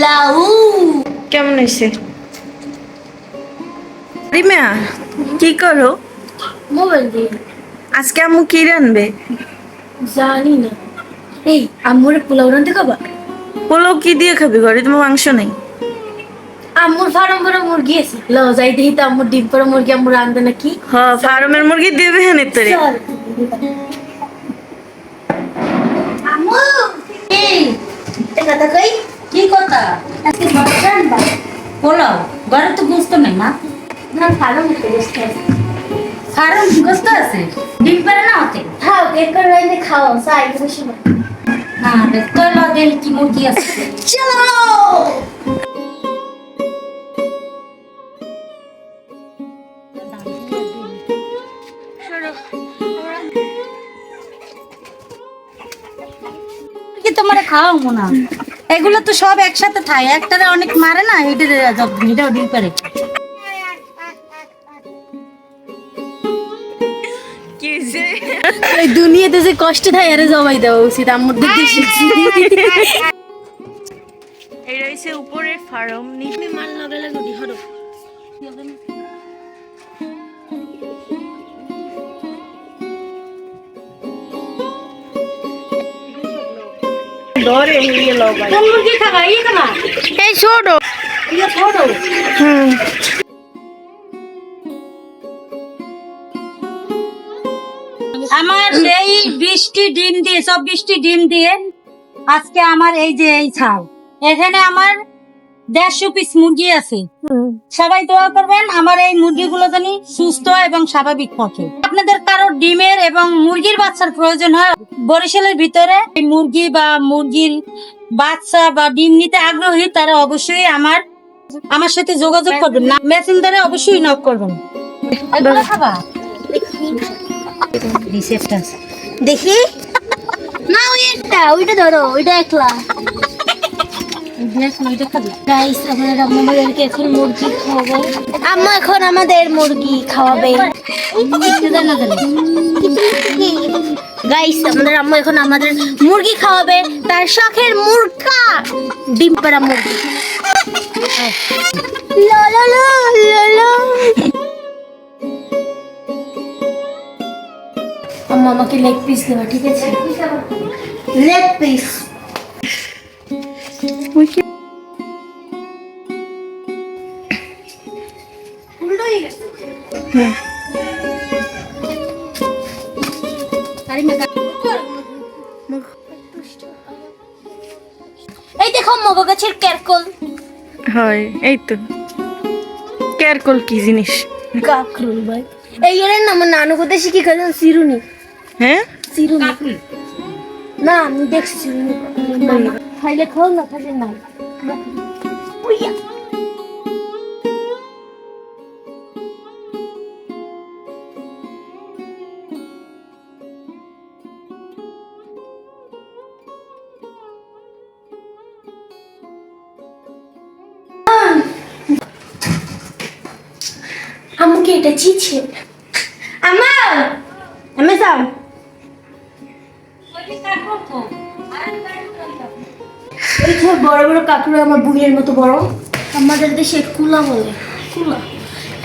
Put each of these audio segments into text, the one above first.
লাউ কেমন হয়েছে? রিমা কি করো? মোবাইল দিয়ে আজকে আম্মু কি রানবে? জানি না। এই আম্মুর পোলাও রান্তে খাবা? পোলাও কি দিয়ে খাবি? ঘরে তোমার মাংস নেই। আম্মুর ফার্ম ভরা মুরগি আছে, ল যাই দেখি তো আম্মুর ডিম ভরা মুরগি আম্মুর রান্ধে নাকি। হ্যাঁ, ফার্মের মুরগি দেবে হ্যাঁ তোরে। চল। আম্মু এই কথা কই। কি কথা? আজকে মাছ রান্না। পোলাও ঘরে তো গোস্ত নেই মা। না ভালো মতো বসতে আছে। ফার্ম গোস্ত আছে, ডিম পারে না হতে। খাও কেক করে রাইতে খাও সাই বসে না। হ্যাঁ তো ল দেখ কি মুরগি আছে। চলো কি তোমার খাওয়া মনে হয়? এগুলো তো সব একসাথে থাকে, একটারে অনেক মারে না, এটাও ডিম পারে। কি হয়েছে? এই দুনিয়াতে যে কষ্ট থাকে আরে জবাই দেওয়া উচিত আম্মুর দিকে শিখছি। এটা হচ্ছে উপরের ফার্ম। নিচে মাল লাগালে গুডি হরো। ধরে নিয়ে লো ভাই। কোন মুরগি খাবা? ইয়ে খাবা? এই ছোট। ইয়ে ছোট। হুম। আমার এই 20টি ডিম দিয়ে 24টি ডিম দিয়ে আজকে আমার এই যে এই ছাল, এখানে আমার 150 পিস মুরগি আছে। সবাই দোয়া করবেন আমার এই মুরগিগুলো জানি সুস্থ এবং স্বাভাবিক থাকে। আপনাদের কারোর ডিমের এবং মুরগির বাচ্চার প্রয়োজন হয়, বরিশালের ভিতরে এই মুরগি বা মুরগির বাচ্চা বা ডিম নিতে আগ্রহী তারা অবশ্যই আমার সাথে যোগাযোগ করবেন, না মেসেঞ্জারে অবশ্যই নক করবেন। এগুলো খাবা? দেখি না ওইটা ধরো, ওইটা একলা। গাইস আমাদের আম্মু আমাদেরকে এখন মুরগি খাওয়াবে। আম্মু এখন আমাদের মুরগি খাওয়াবে। গাইস আমাদের আম্মু এখন আমাদের মুরগি খাওয়াবে, তার শখের মুরগা ডিম পাড়া মুরগি। লা লা লা লা লা। আম্মু আমাকে লেগ পিস দেবা, ঠিক আছে? Leg piece. এই দেখো মগা গাছের ক্যারকল। হয় এই তো। ক্যারকল কি জিনিস? কাকরুল ভাই এই এর নাম আমার নানু কোথায় শিখে গেছেন সিরুনি। হ্যাঁ সিরুনি না আমি দেখছি সিরুনি খাইলে খাও না খাইলে না। উইয়া আমাকে এটা চিছে আমা আমি যাও। এই তো বড় বড় কাকুরা আমার বুড়ির মতো বড়, আমাদের দেশে কুলা বলে। কুলা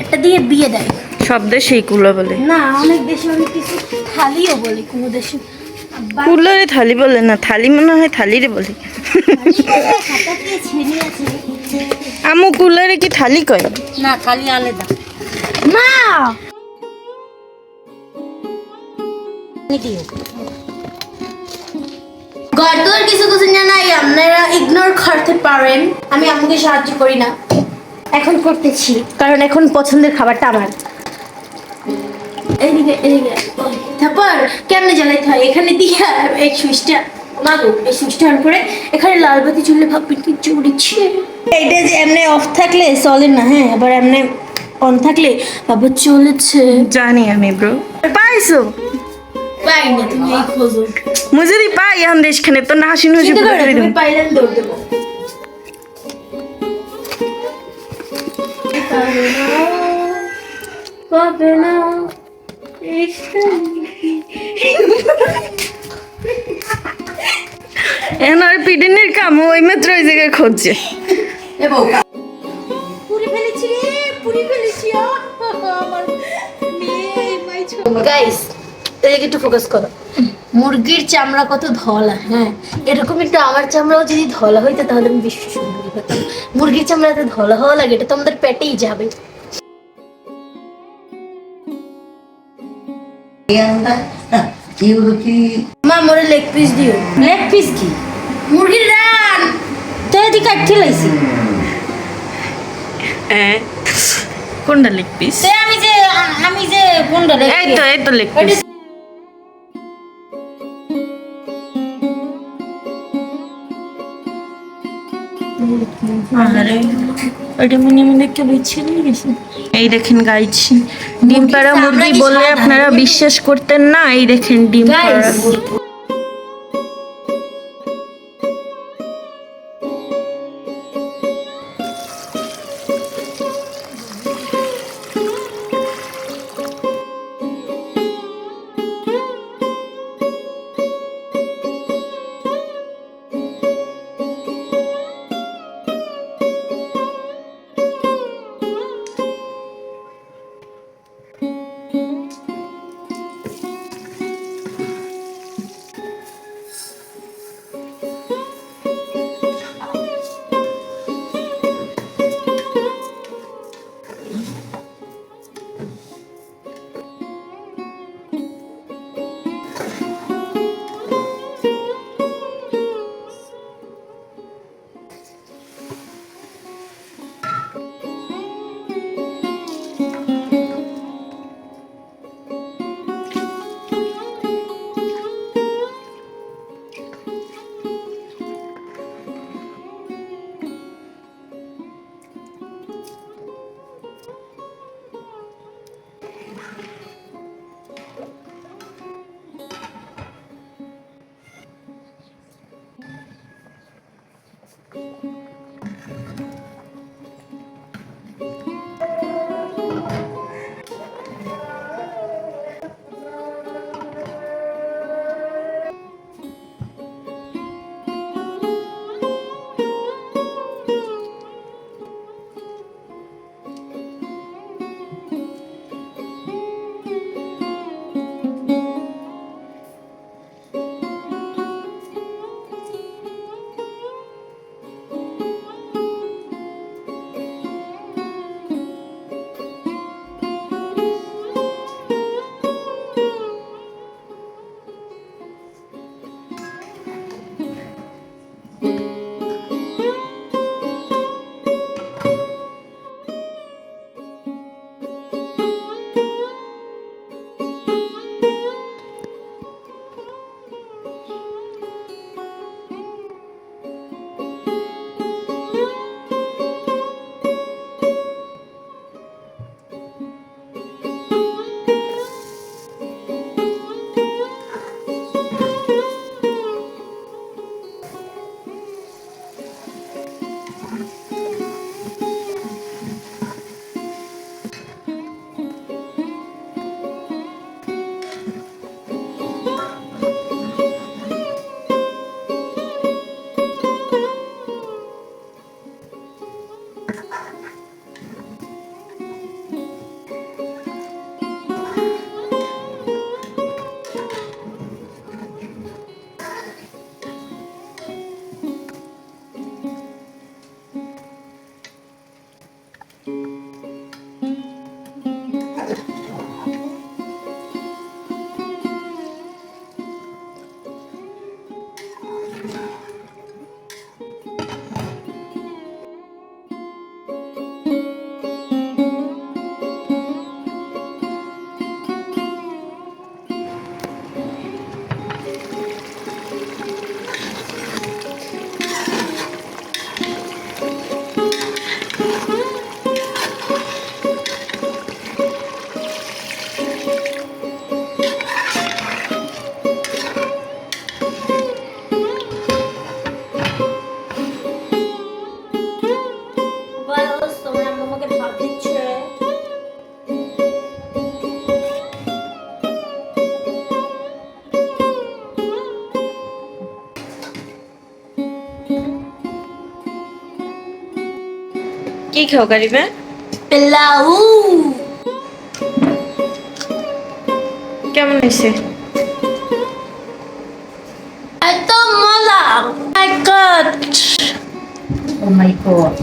একটা দিয়ে বিয়ে দেয়। সব দেশেই কুলা বলে না অনেক দেশে অনেক কিছু থালিও বলে, কোনো দেশে কুলারে থালি বলে না, থালি মনে হয় থালিরে বলে। হাতা দিয়ে ছেড়ে আছে। আমু কুলারে কি থালি কয়? না খালি আলাদা। মা গর্দর কিছু কিছু নাই, আপনারা ইগনোর করতে পারেন। আমি আমাকে সাহায্য করি না, এখন করতেছি কারণ এখন পছন্দের খাবারটা আমার। এইদিকে এইদিকে তারপর কেমনে জ্বালাইতে হয় এখানে দিয়া এই সুইচটা মাগো, এই সুইচটা অন করে এখানে লাল বাতি জ্বললে ভাববেন কি জ্বলছে। এইটা যে এমনি অফ থাকলে চলে না, হ্যাঁ আবার এমনি অন থাকলে বাবা চলেছে। জানি আমি ব্রো। পাইছো? পাই না, তুমি এই খোঁজো। মুজুরি পাই এখন দেশখানে তো না হাসি নুসি চিন্তা করো না, করে তুমি পাইলে আমি দৌড় দেবো। পাবে না এখন আর পিডেনের কাম ওই মাত্র ওই জায়গায় খুঁজছে। পুরি ফেলেছি রে, পুরি ফেলেছি আমার মেয়ে মাই গাইস এদিকে একটু ফোকাস করো। মুরগির চামড়া কত ধলা, হ্যাঁ এরকম একটু আমার চামড়াও যদি ধলা হইতো তাহলে আমি বিশ্ব সুন্দরী হতাম। মুরগির চামড়াতে ধলা হওয়া লাগে, এটা তো আমাদের পেটেই যাবে। মা মোরে লেগ পিস দিও। লেগ পিস কি মুরগির রান তো এদিকে কাটতে লাইছি কোনটা লেগ পিস? তে আমি যে কোনটা লেগ এই তো লেগ পিস। এই দেখেন গাইজ, ডিম পাড়া মুরগি বলে আপনারা বিশ্বাস করতেন না, এই দেখেন ডিম পাড়া। গাইস কি খাও কারিমা? পোলাও। কেমন হয়েছে? এত মজা, মাই গড। ও মাই গড